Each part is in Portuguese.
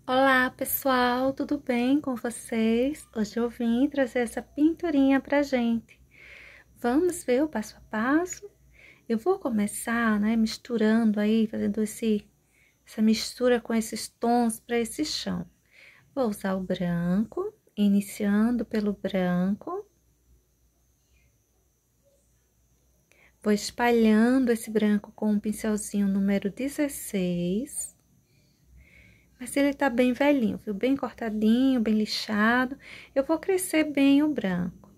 Olá pessoal, tudo bem com vocês? Hoje eu vim trazer essa pinturinha pra gente. Vamos ver o passo a passo? Eu vou começar, misturando aí, fazendo essa mistura com esses tons para esse chão. Vou usar o branco, iniciando pelo branco. Vou espalhando esse branco com um pincelzinho número 16. Mas ele tá bem velhinho, viu? Bem cortadinho, bem lixado. Eu vou crescer bem o branco.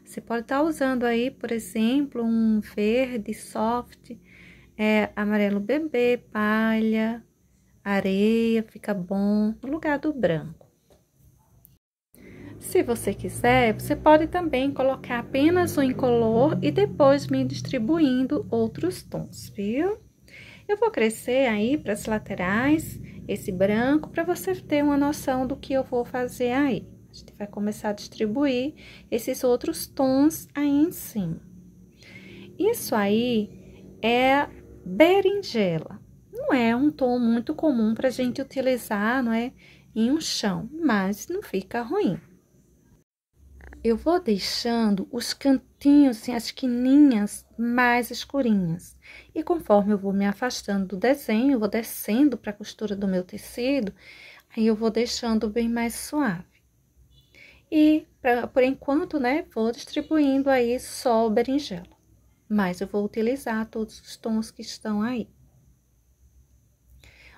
Você pode estar usando aí, por exemplo, um verde soft, amarelo bebê, palha, areia, fica bom no lugar do branco. Se você quiser, você pode também colocar apenas um incolor e depois vir distribuindo outros tons, viu? Eu vou crescer aí para as laterais esse branco para você ter uma noção do que eu vou fazer aí. A gente vai começar a distribuir esses outros tons aí em cima. Isso aí é berinjela. Não é um tom muito comum para a gente utilizar, não é? Em um chão, mas não fica ruim. Eu vou deixando os cantinhos, assim, as quininhas mais escurinhas. E conforme eu vou me afastando do desenho, eu vou descendo para a costura do meu tecido, aí eu vou deixando bem mais suave. E, por enquanto, vou distribuindo aí só o berinjela. Mas eu vou utilizar todos os tons que estão aí.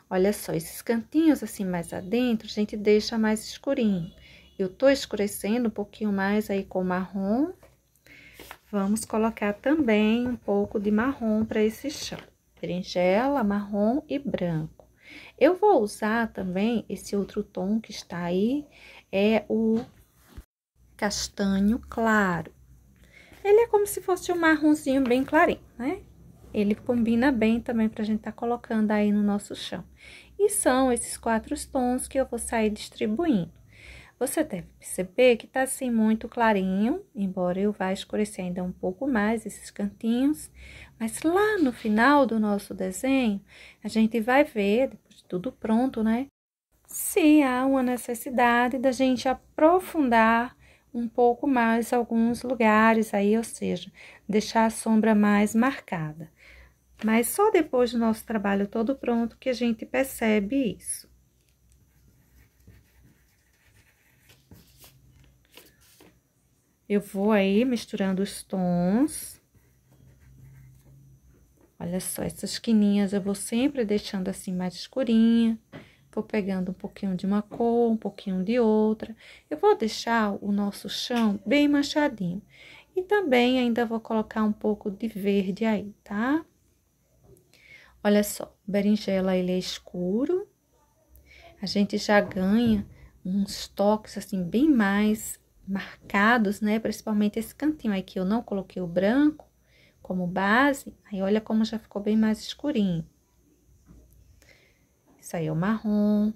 Olha só, esses cantinhos assim mais adentro, a gente deixa mais escurinho. Eu tô escurecendo um pouquinho mais aí com marrom. Vamos colocar também um pouco de marrom para esse chão. Berinjela, marrom e branco. Eu vou usar também esse outro tom que está aí, é o castanho claro. Ele é como se fosse um marronzinho bem clarinho, né? Ele combina bem também pra gente tá colocando aí no nosso chão. E são esses 4 tons que eu vou sair distribuindo. Você deve perceber que tá assim muito clarinho, embora eu vá escurecer ainda um pouco mais esses cantinhos. Mas lá no final do nosso desenho, a gente vai ver, depois de tudo pronto, né? Se há uma necessidade da gente aprofundar um pouco mais alguns lugares aí, ou seja, deixar a sombra mais marcada. Mas só depois do nosso trabalho todo pronto que a gente percebe isso. Eu vou aí misturando os tons. Olha só, essas quininhas eu vou sempre deixando assim mais escurinha. Vou pegando um pouquinho de uma cor, um pouquinho de outra. Eu vou deixar o nosso chão bem manchadinho. E também ainda vou colocar um pouco de verde aí, tá? Olha só, o berinjela ele é escuro. A gente já ganha uns toques assim bem mais marcados, né? Principalmente esse cantinho aí que eu não coloquei o branco como base. Aí, olha como já ficou bem mais escurinho. Isso aí é o marrom.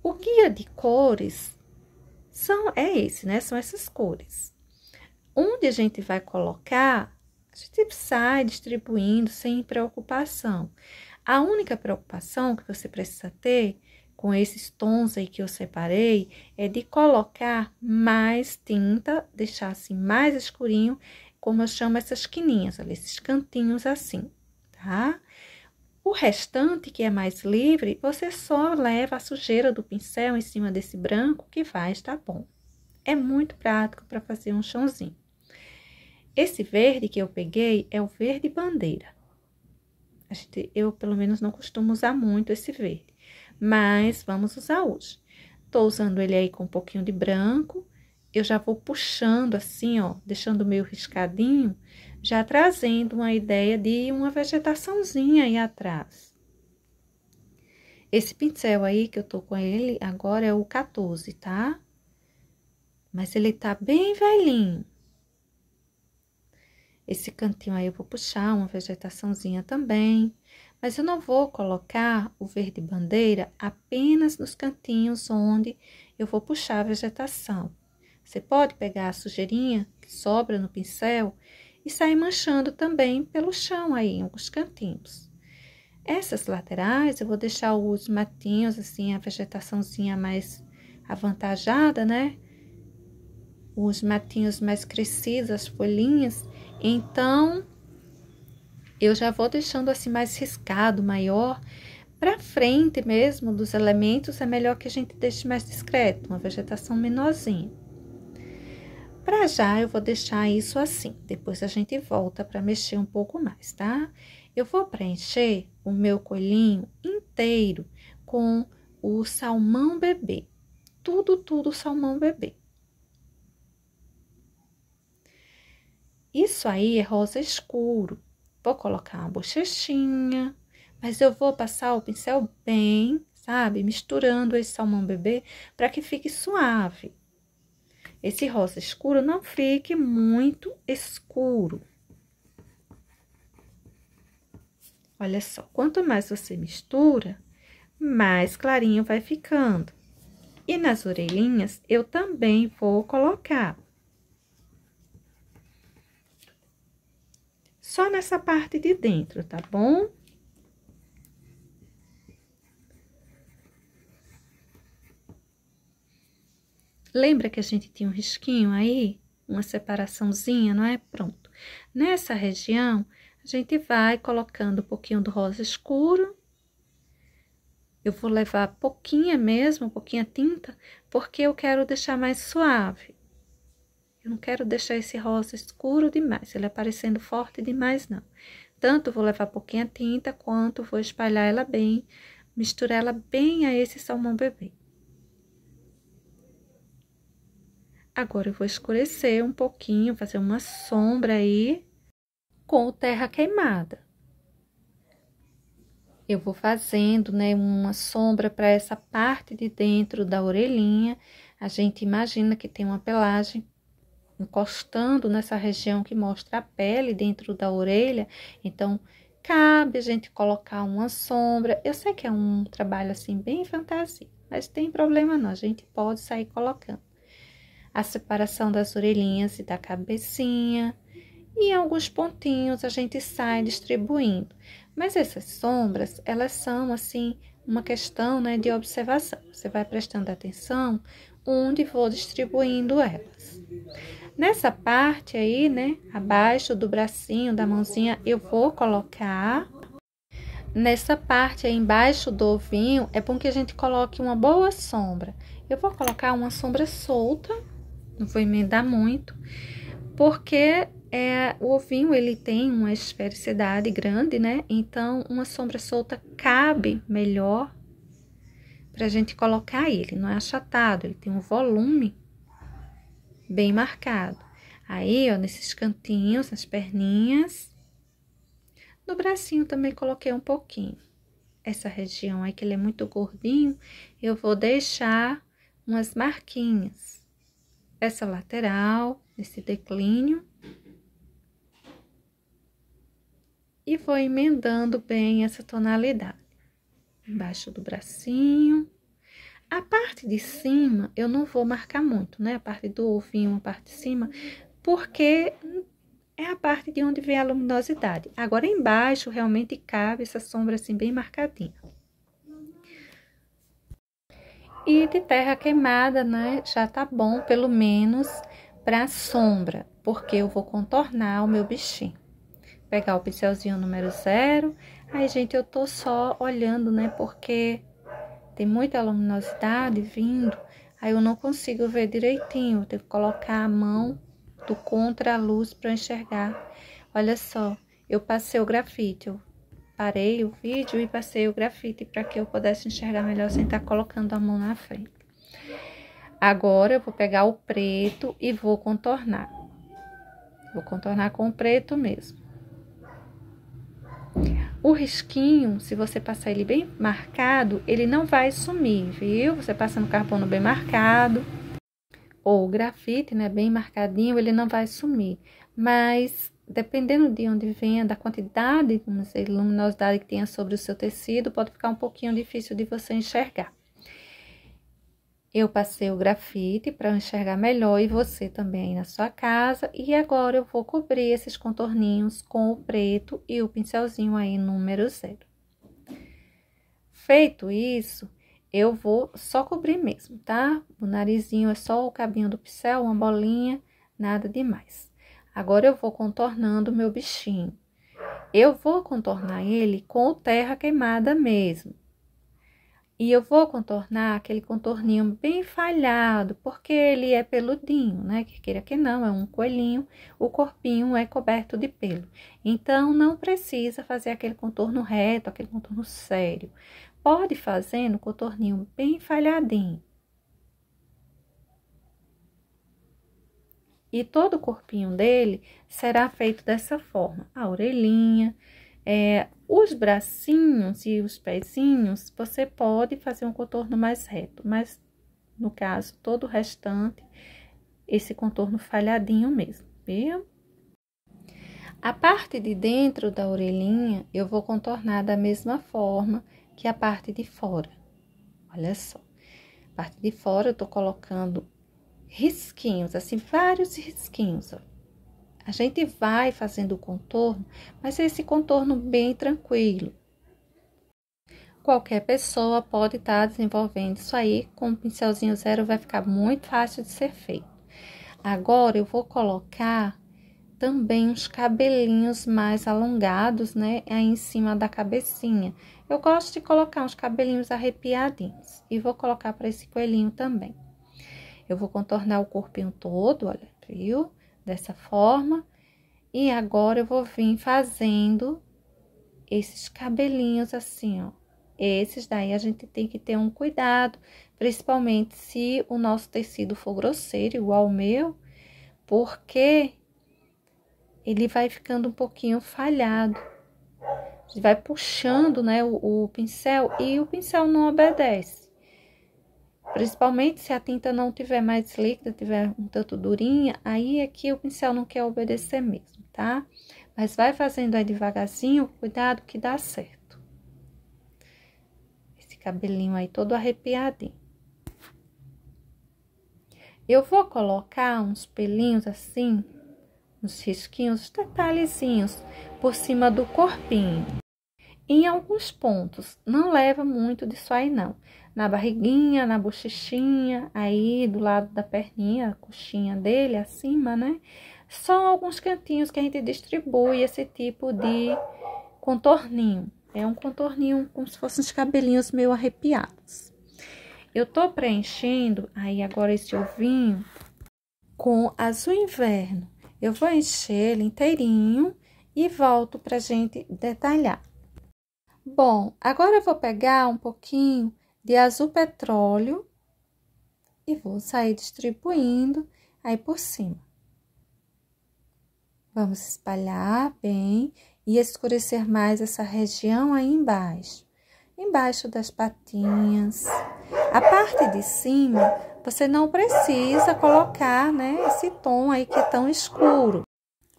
O guia de cores é esse, né? São essas cores. Onde a gente vai colocar, a gente sai distribuindo sem preocupação. A única preocupação que você precisa ter com esses tons aí que eu separei é de colocar mais tinta, deixar assim mais escurinho, como eu chamo essas quininhas, ali, esses cantinhos assim, tá? O restante, que é mais livre, você só leva a sujeira do pincel em cima desse branco que vai estar bom. É muito prático para fazer um chãozinho. Esse verde que eu peguei é o verde bandeira. Eu, pelo menos, não costumo usar muito esse verde, mas vamos usar hoje. Tô usando ele aí com um pouquinho de branco. Eu já vou puxando assim, ó, deixando meio riscadinho, já trazendo uma ideia de uma vegetaçãozinha aí atrás. Esse pincel aí que eu tô com ele agora é o 14, tá? Mas ele tá bem velhinho. Esse cantinho aí eu vou puxar uma vegetaçãozinha também, mas eu não vou colocar o verde bandeira apenas nos cantinhos onde eu vou puxar a vegetação. Você pode pegar a sujeirinha que sobra no pincel e sair manchando também pelo chão aí, em alguns cantinhos. Essas laterais eu vou deixar os matinhos, assim, a vegetaçãozinha mais avantajada, né? Os matinhos mais crescidos, as folhinhas. Então, eu já vou deixando assim mais riscado, maior. Para frente mesmo dos elementos, é melhor que a gente deixe mais discreto, uma vegetação menorzinha. Para já, eu vou deixar isso assim. Depois a gente volta para mexer um pouco mais, tá? Eu vou preencher o meu coelhinho inteiro com o salmão bebê. Tudo salmão bebê. Isso aí é rosa escuro. Vou colocar uma bochechinha, mas eu vou passar o pincel bem, sabe? Misturando esse salmão bebê para que fique suave. Esse rosa escuro não fique muito escuro. Olha só, quanto mais você mistura, mais clarinho vai ficando. E nas orelhinhas, eu também vou colocar. Só nessa parte de dentro, tá bom? Lembra que a gente tinha um risquinho aí? Uma separaçãozinha, não é? Pronto. Nessa região, a gente vai colocando um pouquinho do rosa escuro. Eu vou levar pouquinha mesmo, pouquinha tinta, porque eu quero deixar mais suave. Eu não quero deixar esse rosa escuro demais, ele aparecendo forte demais, não. Tanto vou levar pouquinha tinta, quanto vou espalhar ela bem, misturar ela bem a esse salmão bebê. Agora, eu vou escurecer um pouquinho, fazer uma sombra aí com o terra queimada. Eu vou fazendo, né, uma sombra para essa parte de dentro da orelhinha. A gente imagina que tem uma pelagem encostando nessa região que mostra a pele dentro da orelha. Então, cabe a gente colocar uma sombra. Eu sei que é um trabalho, assim, bem fantasia, mas tem problema não, a gente pode sair colocando. A separação das orelhinhas e da cabecinha. E alguns pontinhos a gente sai distribuindo. Mas essas sombras, elas são, assim, uma questão, né, de observação. Você vai prestando atenção onde vou distribuindo elas. Nessa parte aí, né, abaixo do bracinho, da mãozinha, eu vou colocar. Nessa parte aí embaixo do ovinho, é bom que a gente coloque uma boa sombra. Eu vou colocar uma sombra solta, não vou emendar muito, porque o ovinho, ele tem uma esfericidade grande, né? Então, uma sombra solta cabe melhor pra gente colocar ele. Não é achatado, ele tem um volume bem marcado. Aí, ó, nesses cantinhos, nas perninhas. No bracinho também coloquei um pouquinho. Essa região aí, que ele é muito gordinho, eu vou deixar umas marquinhas. Essa lateral, esse declínio. E vou emendando bem essa tonalidade. Embaixo do bracinho. A parte de cima, eu não vou marcar muito, né? A parte do ovinho, a parte de cima, porque é a parte de onde vem a luminosidade. Agora, embaixo, realmente cabe essa sombra assim, bem marcadinha. E de terra queimada, né? Já tá bom, pelo menos, pra sombra, porque eu vou contornar o meu bichinho. Pegar o pincelzinho número 0. Aí, gente, eu tô só olhando, né? Porque tem muita luminosidade vindo. Aí, eu não consigo ver direitinho. Eu tenho que colocar a mão do contra-luz para enxergar. Olha só, eu passei o grafite. Eu parei o vídeo e passei o grafite para que eu pudesse enxergar melhor sem estar colocando a mão na frente. Agora, eu vou pegar o preto e vou contornar. Vou contornar com o preto mesmo. O risquinho, se você passar ele bem marcado, ele não vai sumir, viu? Você passa no carbono bem marcado, ou o grafite, né, bem marcadinho, ele não vai sumir. Mas, dependendo de onde venha, da quantidade, vamos dizer, luminosidade que tenha sobre o seu tecido, pode ficar um pouquinho difícil de você enxergar. Eu passei o grafite para enxergar melhor e você também aí na sua casa. E agora, eu vou cobrir esses contorninhos com o preto e o pincelzinho aí número 0. Feito isso, eu vou só cobrir mesmo, tá? O narizinho é só o cabinho do pincel, uma bolinha, nada demais. Agora, eu vou contornando o meu bichinho. Eu vou contornar ele com o terra queimada mesmo. E eu vou contornar aquele contorninho bem falhado, porque ele é peludinho, né? Que queira que não, é um coelhinho, o corpinho é coberto de pelo. Então, não precisa fazer aquele contorno reto, aquele contorno sério. Pode fazer no contorninho bem falhadinho. E todo o corpinho dele será feito dessa forma. A orelhinha, os bracinhos e os pezinhos, você pode fazer um contorno mais reto, mas no caso, todo o restante, esse contorno falhadinho mesmo, viu? A parte de dentro da orelhinha, eu vou contornar da mesma forma que a parte de fora. Olha só, a parte de fora eu tô colocando risquinhos, assim, vários risquinhos, ó. A gente vai fazendo o contorno, mas esse contorno bem tranquilo. Qualquer pessoa pode estar desenvolvendo isso aí, com um pincelzinho zero vai ficar muito fácil de ser feito. Agora, eu vou colocar também uns cabelinhos mais alongados, né, aí em cima da cabecinha. Eu gosto de colocar uns cabelinhos arrepiadinhos e vou colocar para esse coelhinho também. Eu vou contornar o corpinho todo, olha, viu? Dessa forma. E agora, eu vou vir fazendo esses cabelinhos assim, ó. Esses daí a gente tem que ter um cuidado, principalmente se o nosso tecido for grosseiro, igual o meu, porque ele vai ficando um pouquinho falhado. A gente vai puxando, né, o pincel e o pincel não obedece. Principalmente se a tinta não tiver mais líquida, tiver um tanto durinha, aí é que o pincel não quer obedecer mesmo, tá? Mas vai fazendo aí devagarzinho, cuidado que dá certo. Esse cabelinho aí todo arrepiadinho. Eu vou colocar uns pelinhos assim, uns risquinhos, detalhezinhos por cima do corpinho. Em alguns pontos, não leva muito disso aí não. Na barriguinha, na bochechinha, aí do lado da perninha, a coxinha dele, acima, né? São alguns cantinhos que a gente distribui esse tipo de contorninho. É um contorninho como se fossem uns cabelinhos meio arrepiados. Eu tô preenchendo aí agora esse ovinho com azul inverno. Eu vou encher ele inteirinho e volto pra gente detalhar. Bom, agora eu vou pegar um pouquinho de azul petróleo e vou sair distribuindo aí por cima. Vamos espalhar bem e escurecer mais essa região aí embaixo. Embaixo das patinhas. A parte de cima, você não precisa colocar, né, esse tom aí que é tão escuro.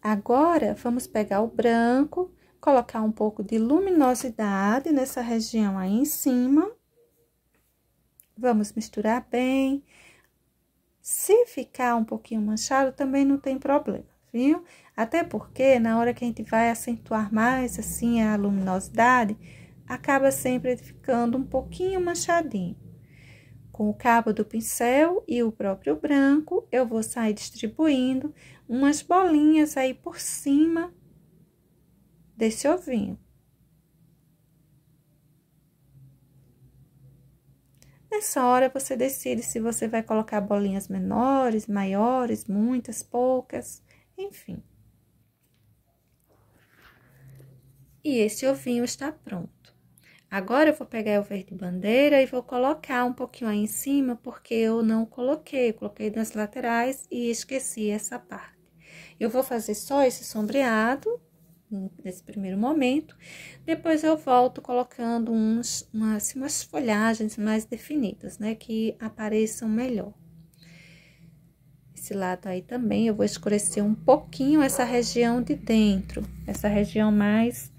Agora, vamos pegar o branco, colocar um pouco de luminosidade nessa região aí em cima. Vamos misturar bem. Se ficar um pouquinho manchado, também não tem problema, viu? Até porque, na hora que a gente vai acentuar mais, assim, a luminosidade, acaba sempre ficando um pouquinho manchadinho. Com o cabo do pincel e o próprio branco, eu vou sair distribuindo umas bolinhas aí por cima desse ovinho. Nessa hora, você decide se você vai colocar bolinhas menores, maiores, muitas, poucas, enfim. E esse ovinho está pronto. Agora, eu vou pegar o verde bandeira e vou colocar um pouquinho aí em cima, porque eu não coloquei. Eu coloquei nas laterais e esqueci essa parte. Eu vou fazer só esse sombreado nesse primeiro momento. Depois, eu volto colocando umas folhagens mais definidas, né? Que apareçam melhor. Esse lado aí também, eu vou escurecer um pouquinho essa região de dentro. Essa região mais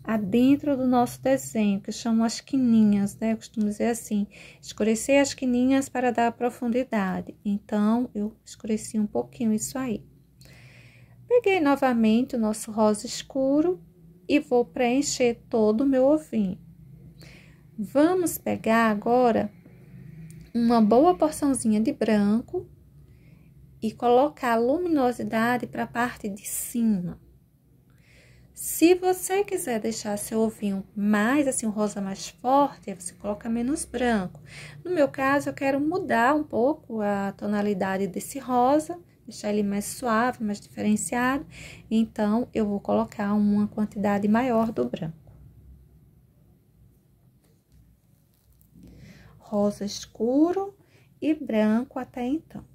adentro do nosso desenho, que chamam as quininhas, né? Eu costumo dizer assim, escurecer as quininhas para dar profundidade. Então, eu escureci um pouquinho isso aí. Peguei novamente o nosso rosa escuro e vou preencher todo o meu ovinho. Vamos pegar agora uma boa porçãozinha de branco e colocar a luminosidade para a parte de cima. Se você quiser deixar seu ovinho mais, assim, um rosa mais forte, aí você coloca menos branco. No meu caso, eu quero mudar um pouco a tonalidade desse rosa, deixar ele mais suave, mais diferenciado. Então, eu vou colocar uma quantidade maior do branco. Rosa escuro e branco até então.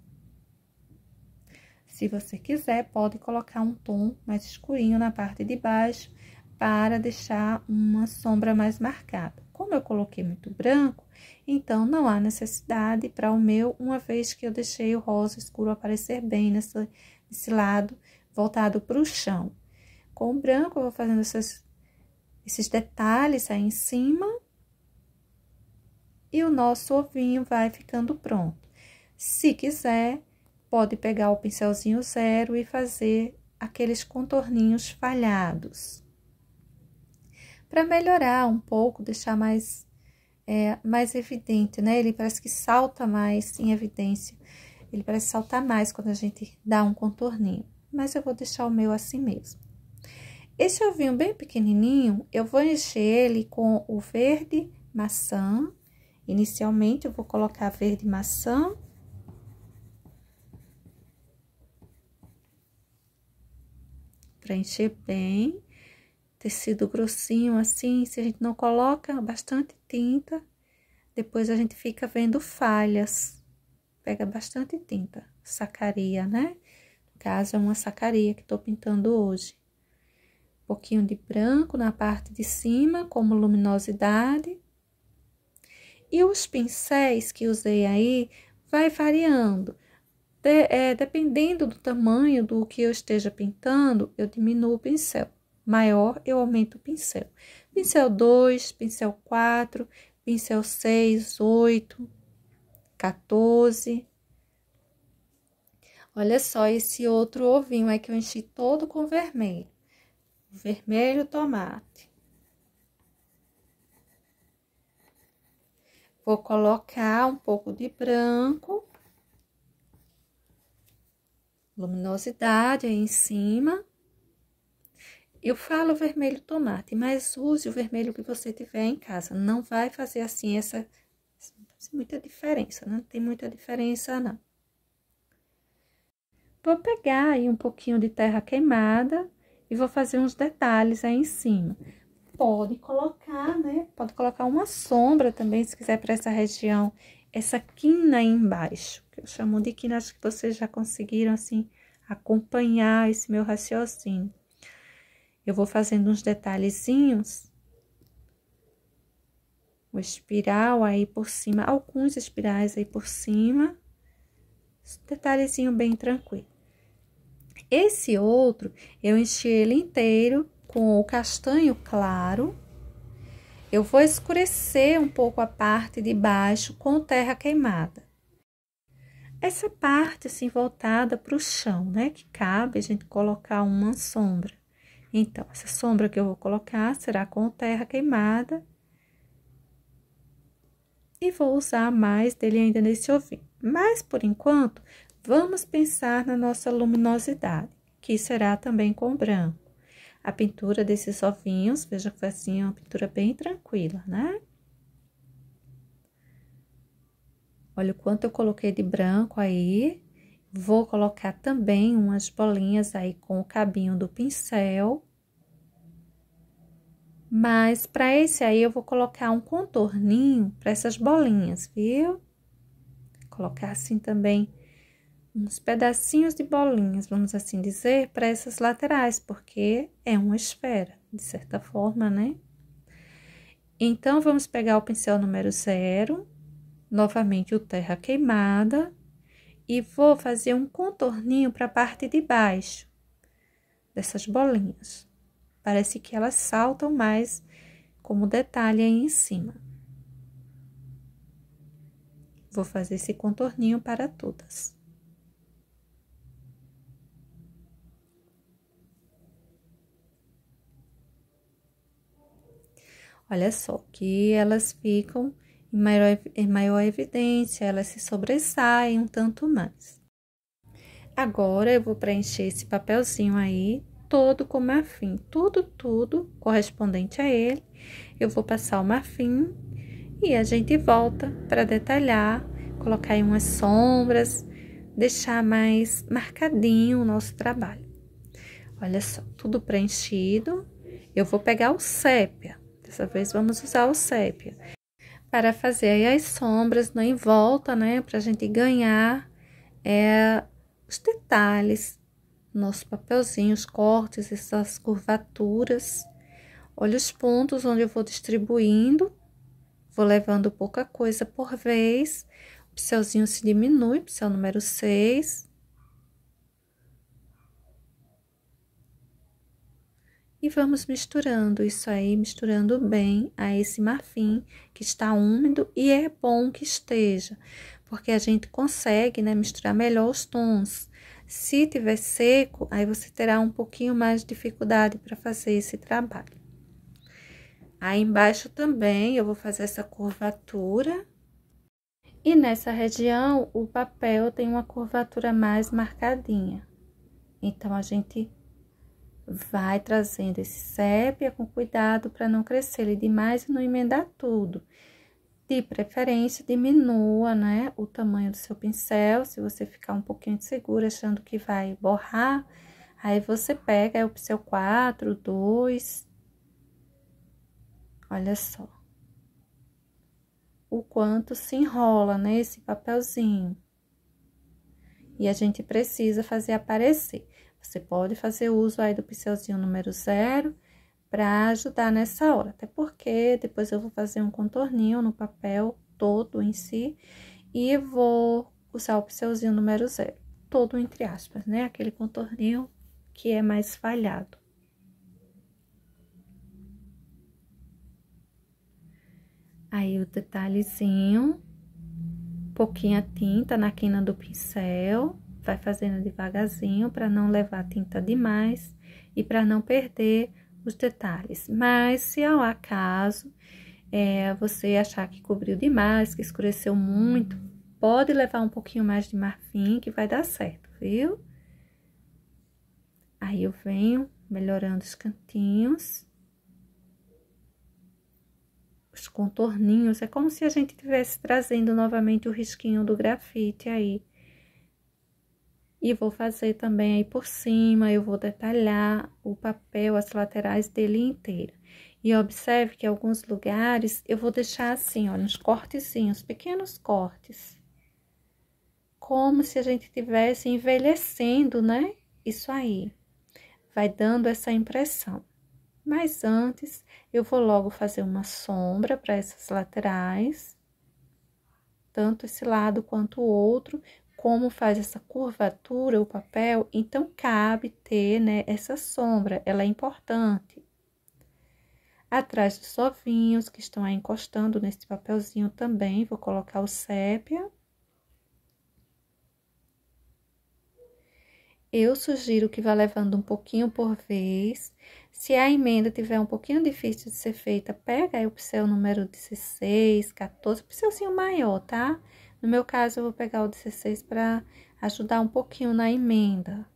Se você quiser, pode colocar um tom mais escurinho na parte de baixo para deixar uma sombra mais marcada. Como eu coloquei muito branco, então não há necessidade para o meu, uma vez que eu deixei o rosa escuro aparecer bem nesse lado voltado para o chão. Com o branco, eu vou fazendo esses detalhes aí em cima e o nosso ovinho vai ficando pronto. Se quiser, pode pegar o pincelzinho zero e fazer aqueles contorninhos falhados. Para melhorar um pouco, deixar mais evidente, né? Ele parece que salta mais em evidência. Ele parece saltar mais quando a gente dá um contorninho. Mas eu vou deixar o meu assim mesmo. Esse ovinho bem pequenininho, eu vou encher ele com o verde maçã. Inicialmente, eu vou colocar verde maçã. Para encher bem, tecido grossinho assim, se a gente não coloca bastante tinta, depois a gente fica vendo falhas. Pega bastante tinta, sacaria, né? No caso, é uma sacaria que tô pintando hoje. Um pouquinho de branco na parte de cima, como luminosidade. E os pincéis que usei aí, vai variando. Dependendo do tamanho do que eu esteja pintando, eu diminuo o pincel. Maior, eu aumento o pincel. Pincel 2, pincel 4, pincel 6, 8, 14. Olha só esse outro ovinho aí que eu enchi todo com vermelho. Vermelho tomate. Vou colocar um pouco de branco. Luminosidade aí em cima. Eu falo vermelho tomate, mas use o vermelho que você tiver em casa. Não vai fazer assim muita diferença, não tem muita diferença não. Vou pegar aí um pouquinho de terra queimada e vou fazer uns detalhes aí em cima. Pode colocar, né? Pode colocar uma sombra também, se quiser, para essa região, essa quina aí embaixo, que eu chamo de quina, acho que vocês já conseguiram, assim, acompanhar esse meu raciocínio. Eu vou fazendo uns detalhezinhos, o espiral aí por cima, alguns espirais aí por cima, detalhezinho bem tranquilo. Esse outro, eu enchi ele inteiro com o castanho claro. Eu vou escurecer um pouco a parte de baixo com terra queimada. Essa parte, assim, voltada para o chão, né? Que cabe a gente colocar uma sombra. Então, essa sombra que eu vou colocar será com terra queimada. E vou usar mais dele ainda nesse ovinho. Mas, por enquanto, vamos pensar na nossa luminosidade, que será também com branco. A pintura desses ovinhos, veja que foi assim, uma pintura bem tranquila, né? Olha o quanto eu coloquei de branco aí. Vou colocar também umas bolinhas aí com o cabinho do pincel. Mas, para esse aí, eu vou colocar um contorninho para essas bolinhas, viu? Colocar assim também uns pedacinhos de bolinhas, vamos assim dizer, para essas laterais, porque é uma esfera, de certa forma, né? Então, vamos pegar o pincel número 0, novamente o terra queimada, e vou fazer um contorninho para a parte de baixo dessas bolinhas. Parece que elas saltam mais como detalhe aí em cima. Vou fazer esse contorninho para todas. Olha só, que elas ficam em maior evidência, elas se sobressaem um tanto mais. Agora, eu vou preencher esse papelzinho aí, todo com marfim, tudo correspondente a ele. Eu vou passar o marfim e a gente volta para detalhar, colocar aí umas sombras, deixar mais marcadinho o nosso trabalho. Olha só, tudo preenchido. Eu vou pegar o sépia, dessa vez vamos usar o sépia, para fazer aí as sombras em volta, né, pra gente ganhar os detalhes, nosso papelzinho, os cortes, essas curvaturas. Olha os pontos onde eu vou distribuindo, vou levando pouca coisa por vez. O pincelzinho se diminui, pincel número 6. E vamos misturando isso aí, misturando bem a esse marfim que está úmido, e é bom que esteja, porque a gente consegue, né, misturar melhor os tons. Se tiver seco, aí você terá um pouquinho mais de dificuldade para fazer esse trabalho. Aí embaixo também eu vou fazer essa curvatura. E nessa região, o papel tem uma curvatura mais marcadinha. Então, a gente vai trazendo esse sépia com cuidado para não crescer ele demais e não emendar tudo. De preferência, diminua, né, o tamanho do seu pincel. Se você ficar um pouquinho insegura, achando que vai borrar, aí você pega o pincel 4, 2. Olha só o quanto se enrola nesse papelzinho. E a gente precisa fazer aparecer. Você pode fazer uso aí do pincelzinho número 0 para ajudar nessa hora. Até porque depois eu vou fazer um contorninho no papel todo em si. E vou usar o pincelzinho número 0. Todo entre aspas, né? Aquele contorninho que é mais falhado. Aí o detalhezinho, pouquinha tinta na quina do pincel, vai fazendo devagarzinho para não levar tinta demais e para não perder os detalhes. Mas se ao acaso você achar que cobriu demais, que escureceu muito, pode levar um pouquinho mais de marfim que vai dar certo, viu? Aí eu venho melhorando os cantinhos. Os contorninhos, é como se a gente estivesse trazendo novamente o risquinho do grafite aí. E vou fazer também aí por cima, eu vou detalhar o papel, as laterais dele inteiro. E observe que em alguns lugares eu vou deixar assim, ó, nos cortezinhos, pequenos cortes. Como se a gente estivesse envelhecendo, né? Isso aí. Vai dando essa impressão. Mas antes, eu vou logo fazer uma sombra para essas laterais, tanto esse lado quanto o outro. Como faz essa curvatura o papel, então cabe ter, né, essa sombra, ela é importante. Atrás dos ovinhos que estão aí encostando nesse papelzinho também, vou colocar o sépia. Eu sugiro que vá levando um pouquinho por vez. Se a emenda tiver um pouquinho difícil de ser feita, pega aí o pincel número 16, 14, pincelzinho maior, tá? No meu caso, eu vou pegar o 16 para ajudar um pouquinho na emenda.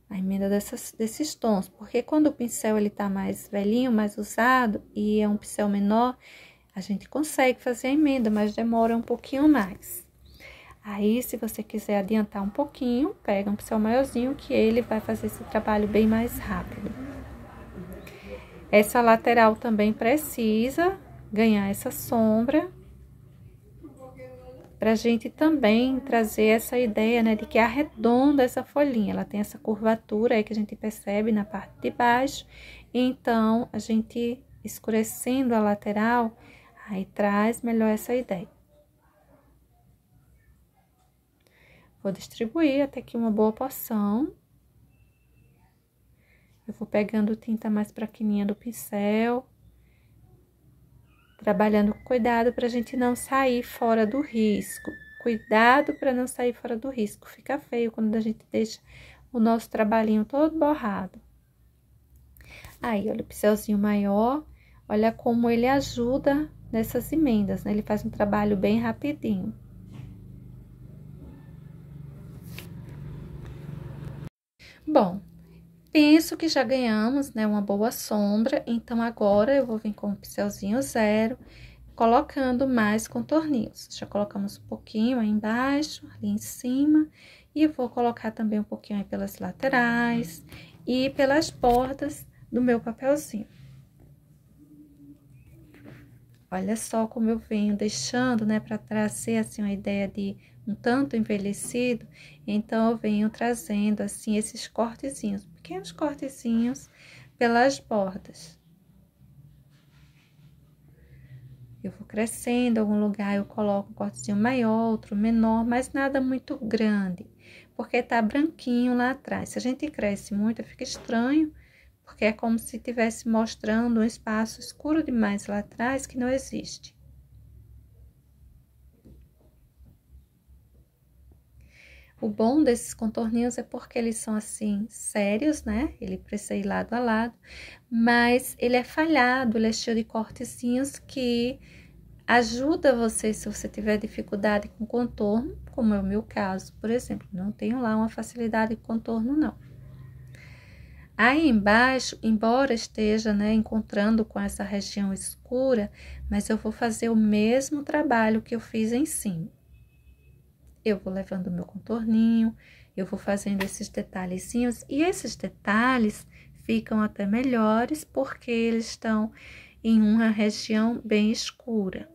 A emenda desses tons, porque quando o pincel ele tá mais velhinho, mais usado, e é um pincel menor, a gente consegue fazer a emenda, mas demora um pouquinho mais. Aí, se você quiser adiantar um pouquinho, pega um pincel maiorzinho que ele vai fazer esse trabalho bem mais rápido. Essa lateral também precisa ganhar essa sombra, pra gente também trazer essa ideia, né, de que arredonda essa folhinha. Ela tem essa curvatura aí que a gente percebe na parte de baixo. Então, a gente escurecendo a lateral, aí traz melhor essa ideia. Vou distribuir até que uma boa porção. Eu vou pegando tinta mais fraquinha do pincel. Trabalhando com cuidado pra gente não sair fora do risco. Cuidado para não sair fora do risco. Fica feio quando a gente deixa o nosso trabalhinho todo borrado. Aí, olha, o pincelzinho maior, olha como ele ajuda nessas emendas, né? Ele faz um trabalho bem rapidinho. Bom, penso que já ganhamos, né, uma boa sombra, então agora eu vou vir com o pincelzinho zero, colocando mais contorninhos. Já colocamos um pouquinho aí embaixo, ali em cima, e vou colocar também um pouquinho aí pelas laterais e pelas bordas do meu papelzinho. Olha só como eu venho deixando, né, para trazer, assim, uma ideia de um tanto envelhecido. Então, eu venho trazendo, assim, esses cortezinhos, pequenos cortezinhos pelas bordas. Eu vou crescendo, em algum lugar eu coloco um cortezinho maior, outro menor, mas nada muito grande, porque tá branquinho lá atrás. Se a gente cresce muito, fica estranho, porque é como se estivesse mostrando um espaço escuro demais lá atrás que não existe. O bom desses contorninhos é porque eles são assim, sérios, né? Ele precisa ir lado a lado, mas ele é falhado, ele é cheio de cortezinhos que ajuda você se você tiver dificuldade com contorno, como é o meu caso, por exemplo. Não tenho lá uma facilidade com contorno, não. Aí embaixo, embora esteja, né, encontrando com essa região escura, mas eu vou fazer o mesmo trabalho que eu fiz em cima. Eu vou levando o meu contorninho, eu vou fazendo esses detalhezinhos, e esses detalhes ficam até melhores porque eles estão em uma região bem escura.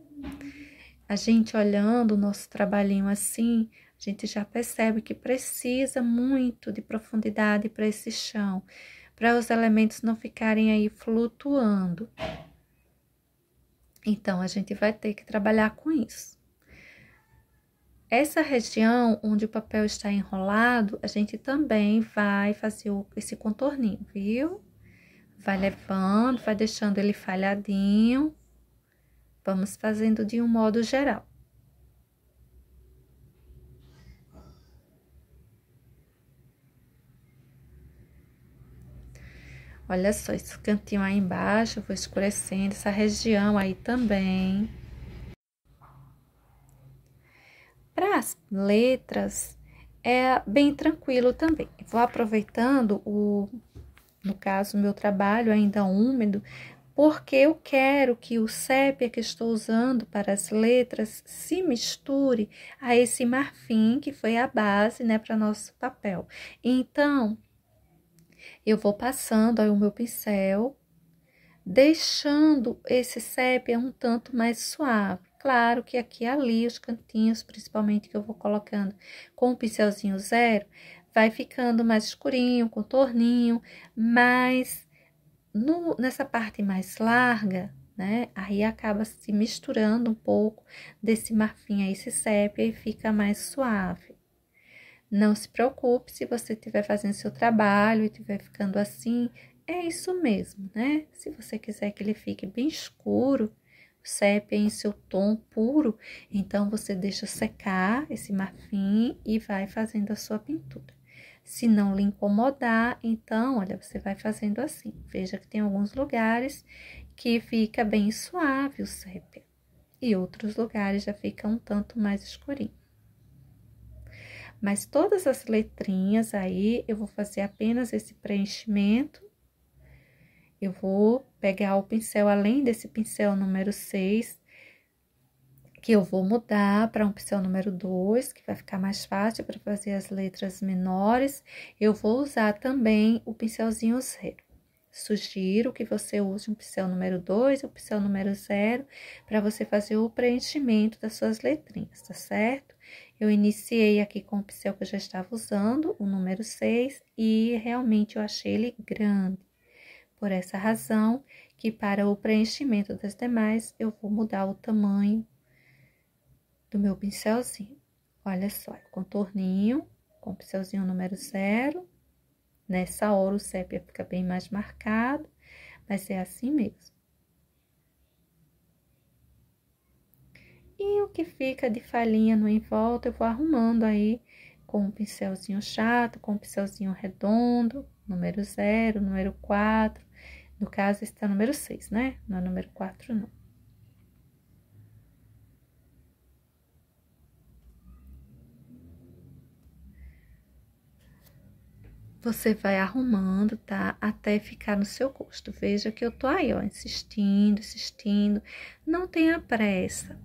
A gente olhando o nosso trabalhinho assim, a gente já percebe que precisa muito de profundidade para esse chão, para os elementos não ficarem aí flutuando. Então, a gente vai ter que trabalhar com isso. Essa região onde o papel está enrolado, a gente também vai fazer esse contorninho, viu? Vai levando, vai deixando ele falhadinho. Vamos fazendo de um modo geral. Olha só, esse cantinho aí embaixo, eu vou escurecendo essa região aí também. Para as letras, é bem tranquilo também. Vou aproveitando no caso, o meu trabalho ainda úmido, porque eu quero que o sépia que estou usando para as letras se misture a esse marfim, que foi a base, né, para nosso papel. Então, eu vou passando aí o meu pincel, deixando esse sépia um tanto mais suave. Claro que aqui e ali, os cantinhos, principalmente que eu vou colocando com o pincelzinho zero, vai ficando mais escurinho, contorninho, mas nessa parte mais larga, né, aí acaba se misturando um pouco desse marfim a esse sépia e fica mais suave. Não se preocupe se você estiver fazendo seu trabalho e estiver ficando assim, é isso mesmo, né? Se você quiser que ele fique bem escuro, o sépia em seu tom puro, então você deixa secar esse marfim e vai fazendo a sua pintura. Se não lhe incomodar, então, olha, você vai fazendo assim. Veja que tem alguns lugares que fica bem suave o sépia e outros lugares já fica um tanto mais escurinho. Mas todas as letrinhas aí, eu vou fazer apenas esse preenchimento. Eu vou pegar o pincel, além desse pincel número 6, que eu vou mudar para um pincel número 2, que vai ficar mais fácil para fazer as letras menores. Eu vou usar também o pincelzinho zero. Sugiro que você use um pincel número 2 ou pincel número 0 para você fazer o preenchimento das suas letrinhas, tá certo? Eu iniciei aqui com o pincel que eu já estava usando, o número 6, e realmente eu achei ele grande. Por essa razão, que para o preenchimento das demais, eu vou mudar o tamanho do meu pincelzinho. Olha só, contorninho com o pincelzinho número 0. Nessa hora o sépia fica bem mais marcado, mas é assim mesmo. E o que fica de falhinha no em volta, eu vou arrumando aí com um pincelzinho chato, com um pincelzinho redondo, número 0, número 4, No caso, esse é o número 6, né? Não é o número 4, não. Você vai arrumando, tá? Até ficar no seu gosto. Veja que eu tô aí, ó, insistindo, insistindo. Não tenha pressa.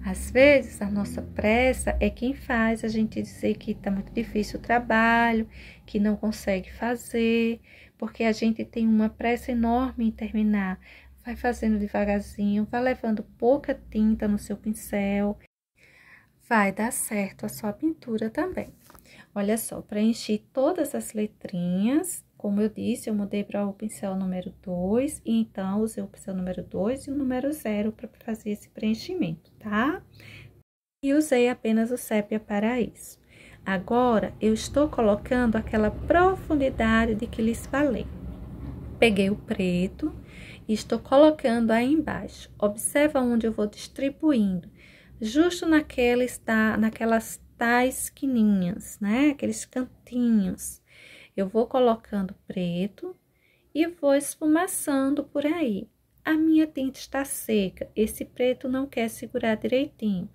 Às vezes, a nossa pressa é quem faz a gente dizer que tá muito difícil o trabalho, que não consegue fazer, porque a gente tem uma pressa enorme em terminar. Vai fazendo devagarzinho, vai levando pouca tinta no seu pincel. Vai dar certo a sua pintura também. Olha só, preenchi todas as letrinhas. Como eu disse, eu mudei para o pincel número 2, e então usei o pincel número 2 e o número 0 para fazer esse preenchimento, tá? E usei apenas o sépia para isso. Agora, eu estou colocando aquela profundidade de que lhes falei. Peguei o preto e estou colocando aí embaixo. Observa onde eu vou distribuindo. Justo naquelas tais esquininhas, né? Aqueles cantinhos. Eu vou colocando preto e vou esfumaçando por aí. A minha tinta está seca, esse preto não quer segurar direitinho,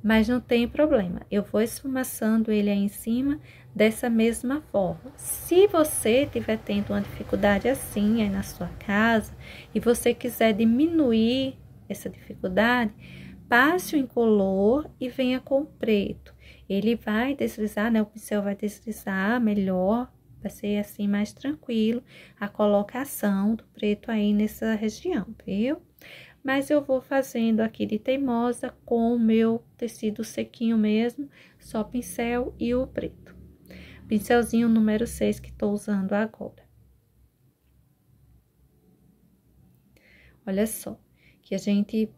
mas não tem problema. Eu vou esfumaçando ele aí em cima dessa mesma forma. Se você estiver tendo uma dificuldade assim aí na sua casa e você quiser diminuir essa dificuldade, passe o incolor e venha com o preto. Ele vai deslizar, né? O pincel vai deslizar melhor, vai ser assim mais tranquilo a colocação do preto aí nessa região, viu? Mas eu vou fazendo aqui de teimosa com o meu tecido sequinho mesmo, só pincel e o preto. Pincelzinho número 6 que tô usando agora. Olha só, que a gente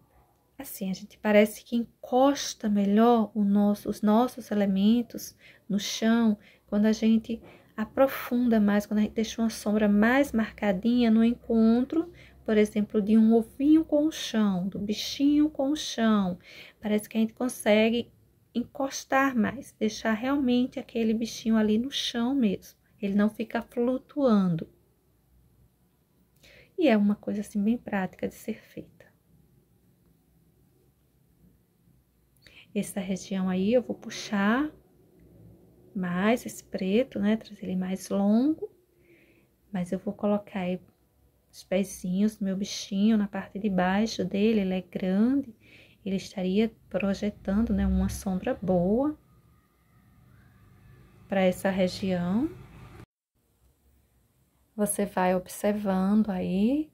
parece que encosta melhor os nossos elementos no chão quando a gente aprofunda mais, quando a gente deixa uma sombra mais marcadinha no encontro, por exemplo, de um ovinho com o chão, do bichinho com o chão. Parece que a gente consegue encostar mais, deixar realmente aquele bichinho ali no chão mesmo. Ele não fica flutuando. E é uma coisa assim bem prática de ser feita. Essa região aí eu vou puxar mais esse preto, né? Trazer ele mais longo. Mas eu vou colocar aí os pezinhos do meu bichinho na parte de baixo dele. Ele é grande, ele estaria projetando, né? Uma sombra boa para essa região. Você vai observando aí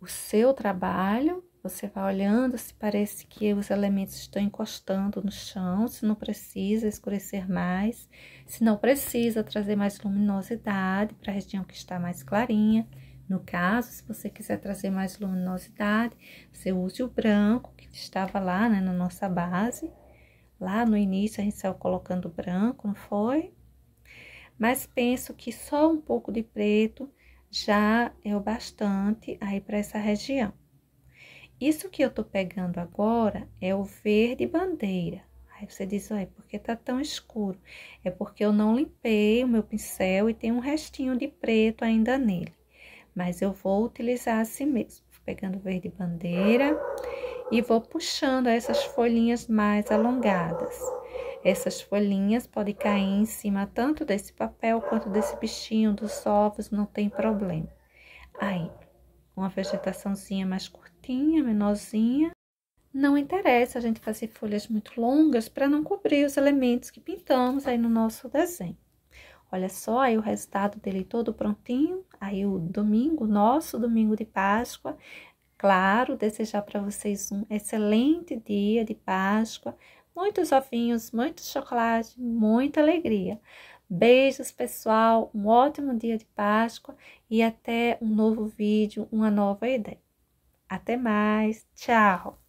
o seu trabalho. Você vai olhando se parece que os elementos estão encostando no chão, se não precisa escurecer mais, se não precisa trazer mais luminosidade para a região que está mais clarinha. No caso, se você quiser trazer mais luminosidade, você use o branco que estava lá, né, na nossa base. Lá no início a gente saiu colocando branco, não foi? Mas penso que só um pouco de preto já é o bastante aí para essa região. Isso que eu tô pegando agora é o verde bandeira. Aí você diz, ué, por que tá tão escuro? É porque eu não limpei o meu pincel e tem um restinho de preto ainda nele. Mas eu vou utilizar assim mesmo. Vou pegando o verde bandeira e vou puxando essas folhinhas mais alongadas. Essas folhinhas podem cair em cima tanto desse papel quanto desse bichinho dos ovos, não tem problema. Aí, uma vegetaçãozinha mais curtinha, menorzinha. Não interessa a gente fazer folhas muito longas para não cobrir os elementos que pintamos aí no nosso desenho. Olha só aí o resultado dele todo prontinho. Aí o domingo, nosso domingo de Páscoa. Claro, desejar para vocês um excelente dia de Páscoa. Muitos ovinhos, muito chocolate, muita alegria. Beijos, pessoal, um ótimo dia de Páscoa e até um novo vídeo, uma nova ideia. Até mais, tchau!